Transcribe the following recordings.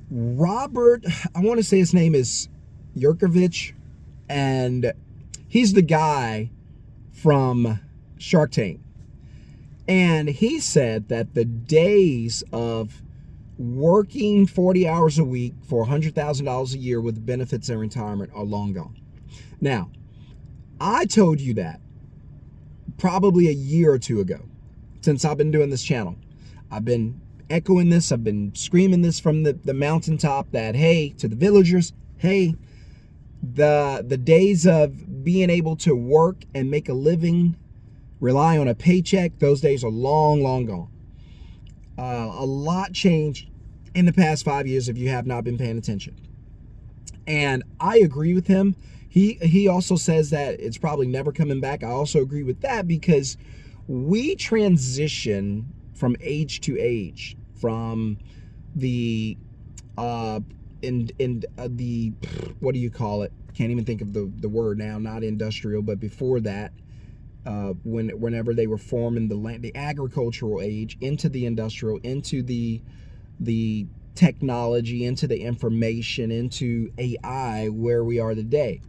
Robert, I want to say his name is Yurkovich, and he's the guy from Shark Tank. And he said that the days of working 40 hours a week for $100,000 a year with benefits and retirement are long gone. Now, I told you that probably a year or two ago, since I've been doing this channel. I've been echoing this, I've been screaming this from the mountaintop that, hey, to the villagers, hey, the days of being able to work and make a living, rely on a paycheck, those days are long, long gone. A lot changed in the past 5 years if you have not been paying attention. And I agree with him. He also says that it's probably never coming back. I also agree with that because we transition from age to age, from the the what do you call it? Can't even think of the word now. Not industrial, but before that, whenever they were forming the agricultural age, into the industrial, into the technology, into the information, into AI, where we are today.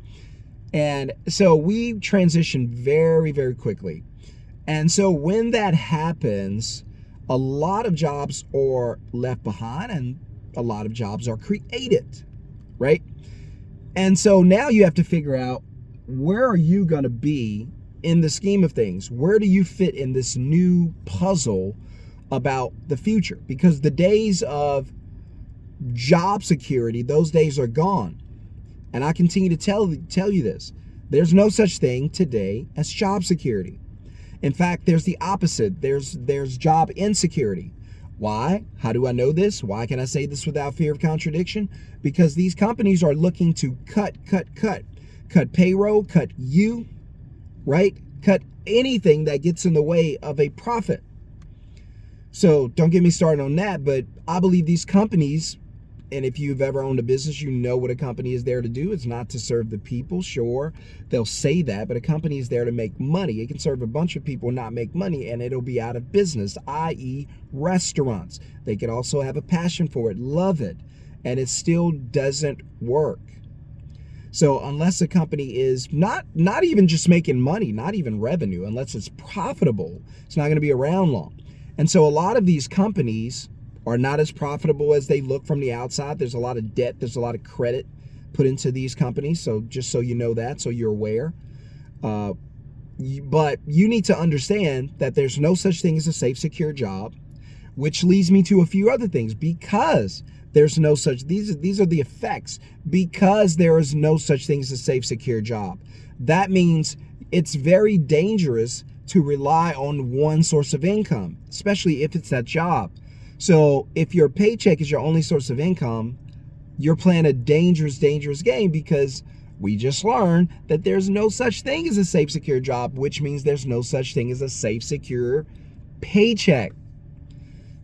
And so we transition very, very quickly. And so when that happens, a lot of jobs are left behind and a lot of jobs are created, right? And so now you have to figure out, where are you going to be in the scheme of things? Where do you fit in this new puzzle about the future? Because the days of job security, those days are gone. And I continue to tell you this. There's no such thing today as job security. In fact, there's the opposite. There's job insecurity. Why? How do I know this? Why can I say this without fear of contradiction? Because these companies are looking to cut payroll, cut you, right? Cut anything that gets in the way of a profit. So don't get me started on that, but I believe these companies, and if you've ever owned a business, you know what a company is there to do. It's not to serve the people. Sure, they'll say that, but a company is there to make money. It can serve a bunch of people and not make money, and it'll be out of business, i.e. restaurants. They could also have a passion for it, love it, and it still doesn't work. So unless a company is not even just making money, not even revenue, unless it's profitable, it's not going to be around long. And so a lot of these companies are not as profitable as they look from the outside. There's a lot of debt, there's a lot of credit put into these companies. So just so you know that, so you're aware. But you need to understand that there's no such thing as a safe, secure job, which leads me to a few other things. Because there's no such, these are the effects. Because there is no such thing as a safe, secure job, that means it's very dangerous to rely on one source of income, especially if it's that job. So if your paycheck is your only source of income, you're playing a dangerous game, because we just learned that there's no such thing as a safe, secure job, which means there's no such thing as a safe, secure paycheck.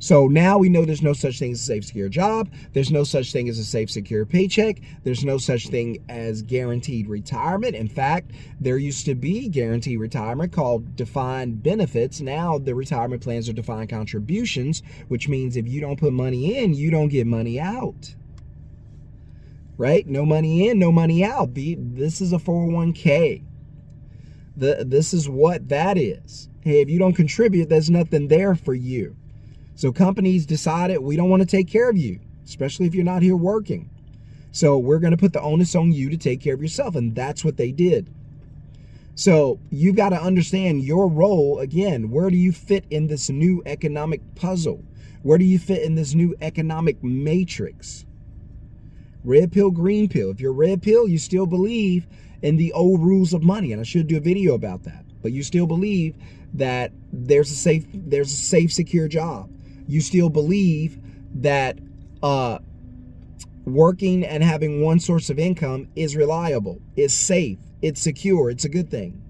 So now we know there's no such thing as a safe, secure job. There's no such thing as a safe, secure paycheck. There's no such thing as guaranteed retirement. In fact, there used to be guaranteed retirement called defined benefits. Now the retirement plans are defined contributions, which means if you don't put money in, you don't get money out. Right? No money in, no money out. This is a 401k. This is what that is. Hey, if you don't contribute, there's nothing there for you. So companies decided, we don't want to take care of you, especially if you're not here working. So we're going to put the onus on you to take care of yourself. And that's what they did. So you've got to understand your role. Again, where do you fit in this new economic puzzle? Where do you fit in this new economic matrix? Red pill, green pill. If you're red pill, you still believe in the old rules of money. And I should do a video about that. But you still believe that there's a safe, secure job. You still believe that working and having one source of income is reliable, is safe, it's secure, it's a good thing.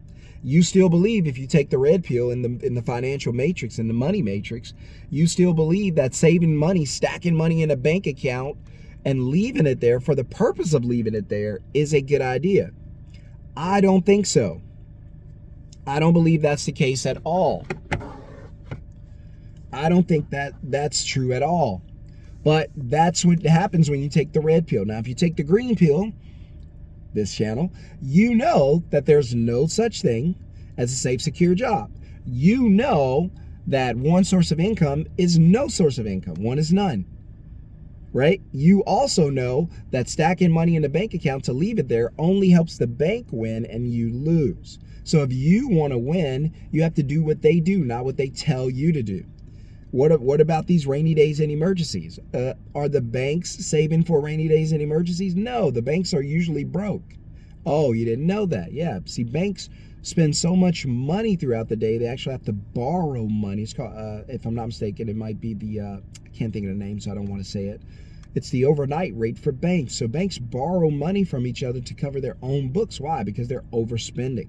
You still believe, if you take the red pill in the financial matrix, in the money matrix, you still believe that saving money, stacking money in a bank account and leaving it there for the purpose of leaving it there is a good idea. I don't think so. I don't believe that's the case at all. I don't think that that's true at all. But that's what happens when you take the red pill. Now, if you take the green pill, this channel, you know that there's no such thing as a safe, secure job. You know that one source of income is no source of income. One is none, right? You also know that stacking money in the bank account to leave it there only helps the bank win and you lose. So if you want to win, you have to do what they do, not what they tell you to do. What about these rainy days and emergencies? Are the banks saving for rainy days and emergencies? No, the banks are usually broke. Oh, you didn't know that? Yeah. See, banks spend so much money throughout the day, they actually have to borrow money. It's called, if I'm not mistaken, it might be the, I can't think of the name, so I don't want to say it. It's the overnight rate for banks. So banks borrow money from each other to cover their own books. Why? Because they're overspending.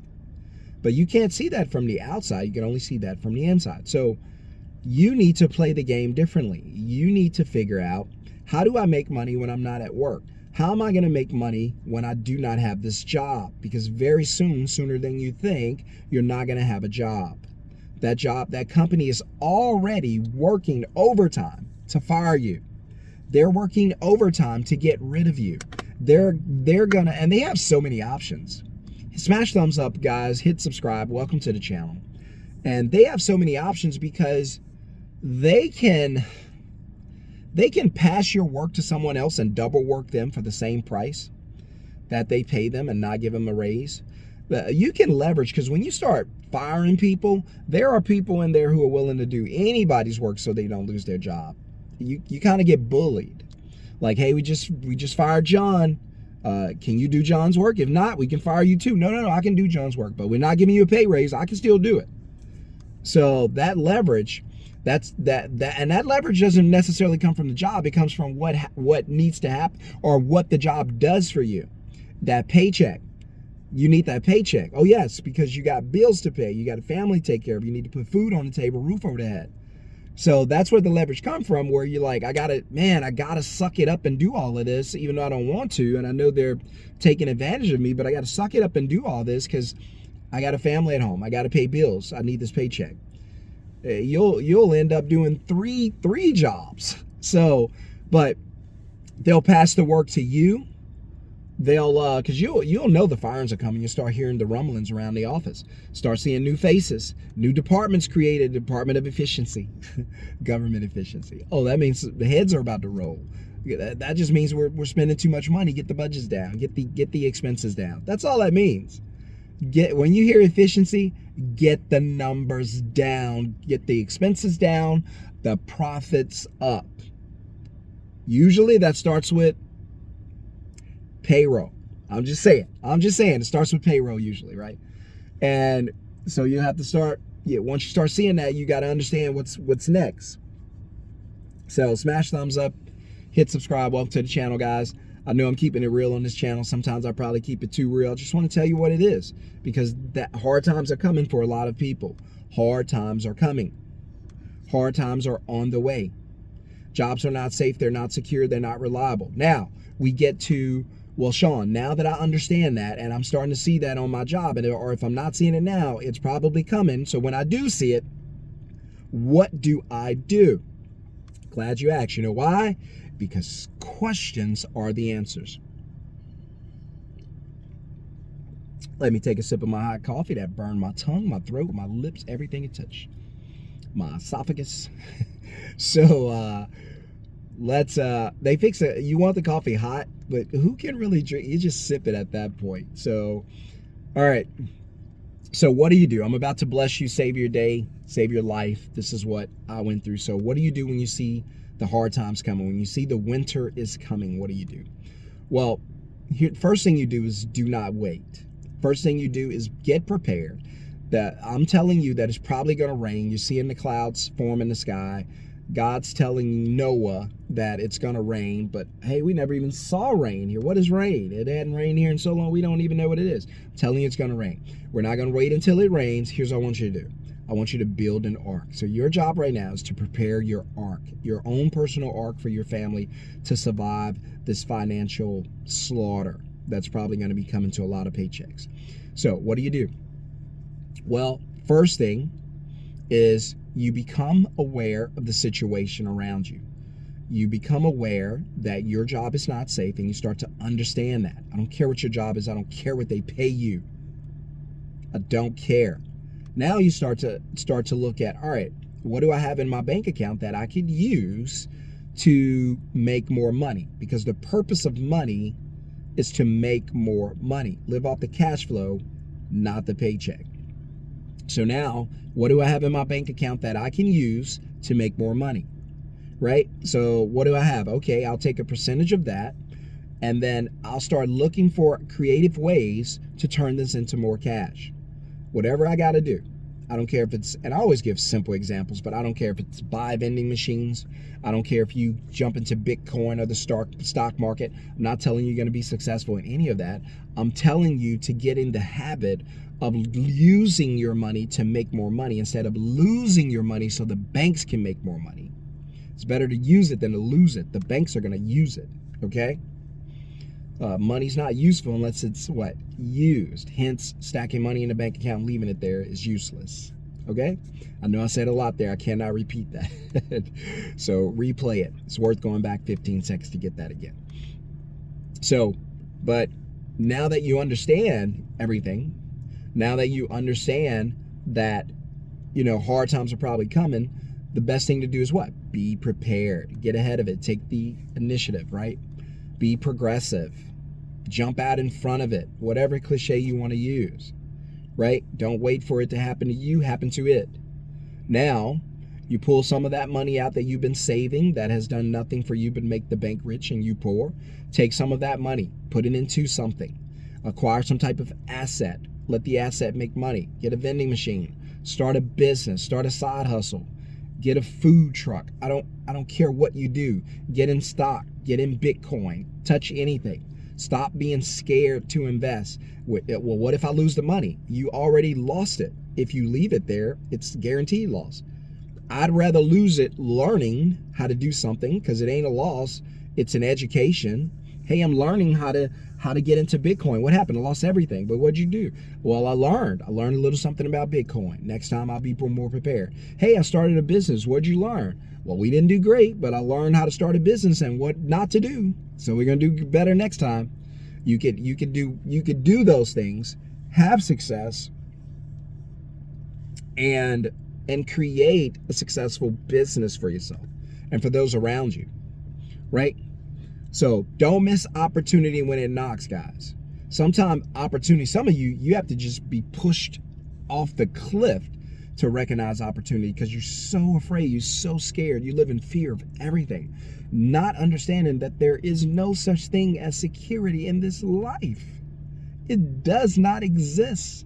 But you can't see that from the outside. You can only see that from the inside. So you need to play the game differently. You need to figure out, how do I make money when I'm not at work? How am I going to make money when I do not have this job? Because very soon, sooner than you think, you're not going to have a job. That company is already working overtime to fire you. They're working overtime to get rid of you. They're gonna, and they have so many options. Smash thumbs up, guys. Hit subscribe. Welcome to the channel. And they have so many options because they can pass your work to someone else and double work them for the same price that they pay them and not give them a raise. You can leverage, because when you start firing people, there are people in there who are willing to do anybody's work so they don't lose their job. You kind of get bullied. Like, hey, we just fired John. Can you do John's work? If not, we can fire you too. No, I can do John's work, but we're not giving you a pay raise. I can still do it. So that leverage, and that leverage doesn't necessarily come from the job. It comes from what needs to happen or what the job does for you. That paycheck. You need that paycheck. Oh yes, because you got bills to pay. You got a family to take care of. You need to put food on the table, roof over the head. So that's where the leverage comes from, where you're like, I gotta suck it up and do all of this, even though I don't want to. And I know they're taking advantage of me, but I got to suck it up and do all this because I got a family at home. I got to pay bills. I need this paycheck. You'll end up doing three jobs. So, but they'll pass the work to you. They'll because you'll know the firings are coming. You start hearing the rumblings around the office. Start seeing new faces, new departments created. Department of Efficiency, government efficiency. Oh, that means the heads are about to roll. That just means we're spending too much money. Get the budgets down. Get the expenses down. That's all that means. When you hear efficiency, get the numbers down. Get the expenses down. The profits up. Usually that starts with payroll. I'm just saying it starts with payroll usually, right? And so you have to start, once you start seeing that, you got to understand what's next. So smash thumbs up, hit subscribe. Welcome to the channel, guys. I know I'm keeping it real on this channel. Sometimes I probably keep it too real. I just want to tell you what it is, because that hard times are coming for a lot of people. Hard times are coming. Hard times are on the way. Jobs are not safe. They're not secure. They're not reliable. Now we get to, well, Sean, now that I understand that and I'm starting to see that on my job, or if I'm not seeing it now, it's probably coming. So when I do see it, what do I do? Glad you asked. You know why? Because questions are the answers. Let me take a sip of my hot coffee that burned my tongue, my throat, my lips, everything it touched. My esophagus. So they fix it. You want the coffee hot, but who can really drink? You just sip it at that point. So, all right. So what do you do? I'm about to bless you, save your day, save your life. This is what I went through. So what do you do when you see the hard times coming? When you see the winter is coming, what do you do? Well, first thing you do is do not wait. First thing you do is get prepared. That I'm telling you that it's probably going to rain. You're seeing the clouds form in the sky. God's telling Noah that it's going to rain, but hey, we never even saw rain here. What is rain? It hadn't rained here in so long, we don't even know what it is. I'm telling you it's going to rain. We're not going to wait until it rains. Here's what I want you to do. I want you to build an ark. So your job right now is to prepare your ark, your own personal ark for your family to survive this financial slaughter that's probably going to be coming to a lot of paychecks. So what do you do? Well, first thing is you become aware of the situation around you. You become aware that your job is not safe, and you start to understand that. I don't care what your job is. I don't care what they pay you. I don't care. Now you start to look at, all right, what do I have in my bank account that I could use to make more money? Because the purpose of money is to make more money. Live off the cash flow, not the paycheck. So now, what do I have in my bank account that I can use to make more money? Right? So what do I have? Okay, I'll take a percentage of that, and then I'll start looking for creative ways to turn this into more cash. Whatever I got to do. I don't care if it's, and I always give simple examples, but I don't care if it's buy vending machines. I don't care if you jump into Bitcoin or the stock market. I'm not telling you you're going to be successful in any of that. I'm telling you to get in the habit of using your money to make more money instead of losing your money so the banks can make more money. It's better to use it than to lose it. The banks are going to use it, okay? Money's not useful unless it's what? Used. Hence, stacking money in a bank account and leaving it there is useless. Okay? I know I said a lot there. I cannot repeat that. So replay it. It's worth going back 15 seconds to get that again. So, but now that you understand everything, now that you understand that, hard times are probably coming, the best thing to do is what? Be prepared. Get ahead of it. Take the initiative, right? Be progressive. Jump out in front of it. Whatever cliche you want to use, right? Don't wait for it to happen to you. Happen to it. Now, you pull some of that money out that you've been saving that has done nothing for you but make the bank rich and you poor. Take some of that money. Put it into something. Acquire some type of asset. Let the asset make money. Get a vending machine. Start a business. Start a side hustle. Get a food truck. I don't care what you do. Get in stock. Get in Bitcoin. Touch anything. Stop being scared to invest. Well, what if I lose the money? You already lost it. If you leave it there, it's guaranteed loss. I'd rather lose it learning how to do something, because it ain't a loss. It's an education. Hey, I'm learning how to get into Bitcoin. What happened? I lost everything. But what'd you do? Well, I learned a little something about Bitcoin. Next time I'll be more prepared. Hey, I started a business. What'd you learn? Well, we didn't do great, but I learned how to start a business and what not to do. So we're gonna do better next time. You could do those things, have success, and create a successful business for yourself and for those around you, right? So don't miss opportunity when it knocks, guys. Sometimes opportunity, some of you have to just be pushed off the cliff to recognize opportunity, because you're so afraid, you're so scared, you live in fear of everything, not understanding that there is no such thing as security in this life. It does not exist.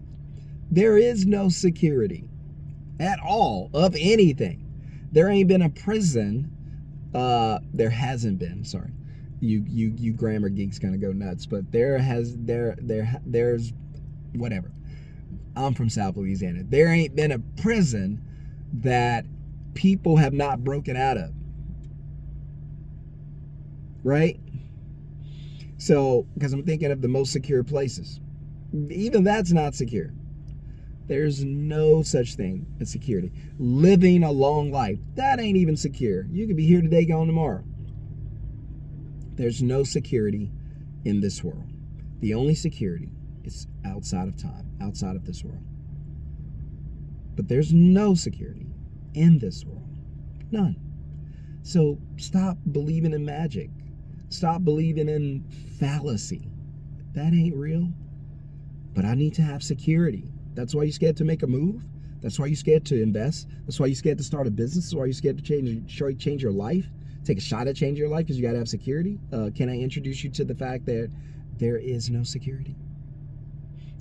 There is no security at all of anything. There ain't been a prison. There hasn't been. Sorry, you grammar geeks gonna go nuts, but there's whatever. I'm from South Louisiana. There ain't been a prison that people have not broken out of, right? So, because I'm thinking of the most secure places, even that's not secure. There's no such thing as security. Living a long life, that ain't even secure. You could be here today, gone tomorrow. There's no security in this world. The only security is outside of time, outside of this world. But there's no security in this world. None. So stop believing in magic. Stop believing in fallacy. That ain't real. But I need to have security. That's why you're scared to make a move. That's why you're scared to invest. That's why you're scared to start a business. That's why you're scared to change your life. Take a shot at changing your life, because you got to have security. Can I introduce you to the fact that there is no security?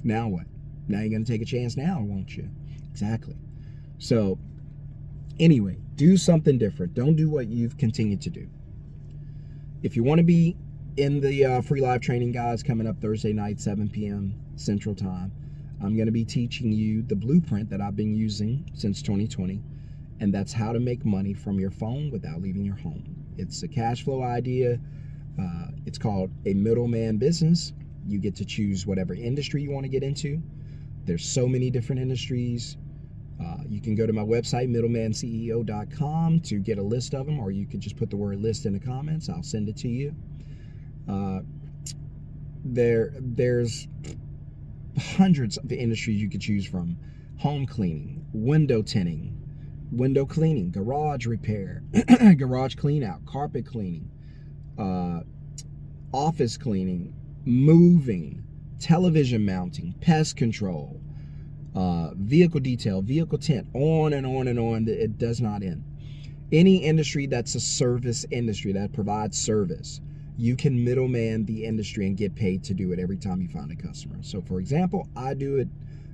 Now what? Now you're going to take a chance now, won't you? Exactly. So anyway, do something different. Don't do what you've continued to do. If you want to be in the free live training, guys, coming up Thursday night, 7 p.m. Central Time, I'm going to be teaching you the blueprint that I've been using since 2020, and that's how to make money from your phone without leaving your home. It's a cash flow idea. It's called a middleman business. You get to choose whatever industry you want to get into. There's so many different industries. You can go to my website, middlemanceo.com, to get a list of them, or you could just put the word list in the comments. I'll send it to you. There's hundreds of industries you could choose from: home cleaning, window tinting, window cleaning, garage repair, garage clean out, carpet cleaning, office cleaning, moving, television mounting, pest control, vehicle detail, vehicle tint, on and on and on. It does not end. Any industry that's a service industry that provides service, you can middleman the industry and get paid to do it every time you find a customer. So for example, I do it.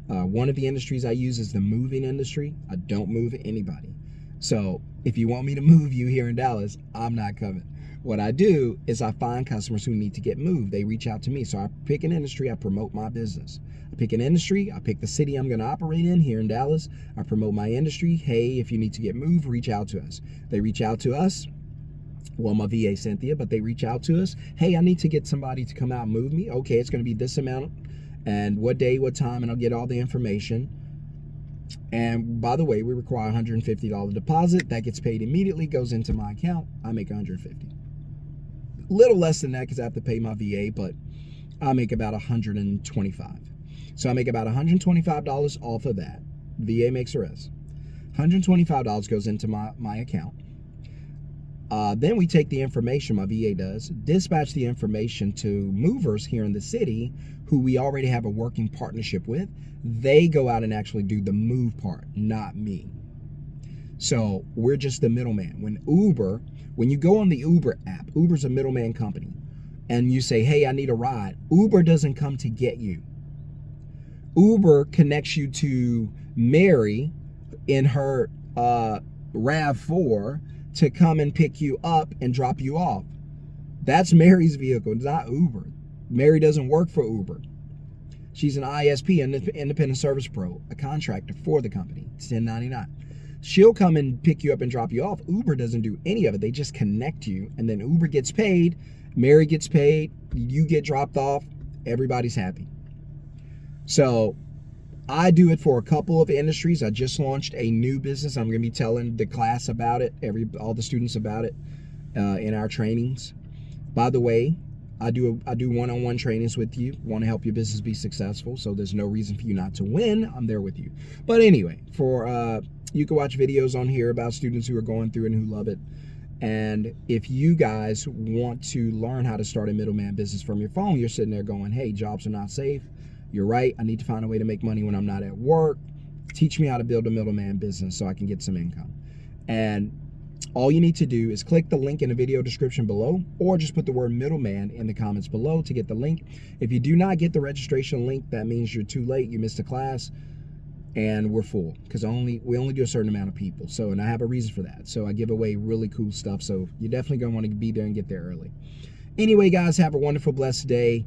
One of the industries I use is the moving industry. I don't move anybody. So if you want me to move you here in Dallas, I'm not coming. What I do is I find customers who need to get moved. They reach out to me. So I pick an industry, I promote my business. I pick an industry, I pick the city I'm going to operate in here in Dallas. I promote my industry. Hey, if you need to get moved, reach out to us. They reach out to us. Well, my VA, Cynthia, but they reach out to us. Hey, I need to get somebody to come out and move me. Okay, it's going to be this amount, and what day, what time, and I'll get all the information. And by the way, we require a $150 deposit. That gets paid immediately, goes into my account. I make $150. Little less than that because I have to pay my VA, but I make about $125. So I make about $125 off of that. VA makes the rest. $125 goes into my account. Then we take the information, my VA does, dispatch the information to movers here in the city who we already have a working partnership with. They go out and actually do the move part, not me. So we're just the middleman. When you go on the Uber app, Uber's a middleman company, and you say, hey, I need a ride, Uber doesn't come to get you. Uber connects you to Mary in her RAV4 to come and pick you up and drop you off. That's Mary's vehicle, it's not Uber. Mary doesn't work for Uber. She's an ISP, independent service pro, a contractor for the company. It's 1099. She'll come and pick you up and drop you off. Uber doesn't do any of it. They just connect you, and then Uber gets paid, Mary gets paid, you get dropped off, everybody's happy. So I do it for a couple of industries. I just launched a new business. I'm going to be telling the class about it, all the students about it in our trainings. By the way, I do one-on-one trainings with you. Want to help your business be successful, so there's no reason for you not to win. I'm there with you. But anyway, you can watch videos on here about students who are going through and who love it. And if you guys want to learn how to start a middleman business from your phone, you're sitting there going, hey, jobs are not safe. You're right. I need to find a way to make money when I'm not at work. Teach me how to build a middleman business so I can get some income. And all you need to do is click the link in the video description below, or just put the word middleman in the comments below to get the link. If you do not get the registration link, that means you're too late. You missed a class, and we're full because we only do a certain amount of people. So, and I have a reason for that. So I give away really cool stuff. So you're definitely going to want to be there and get there early. Anyway, guys, have a wonderful, blessed day.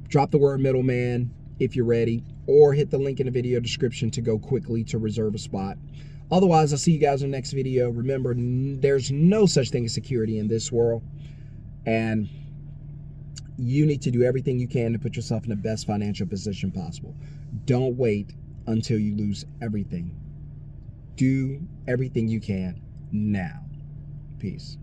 Drop the word middleman if you're ready, or hit the link in the video description to go quickly to reserve a spot. Otherwise, I'll see you guys in the next video. Remember, there's no such thing as security in this world, and you need to do everything you can to put yourself in the best financial position possible. Don't wait until you lose everything. Do everything you can now. Peace.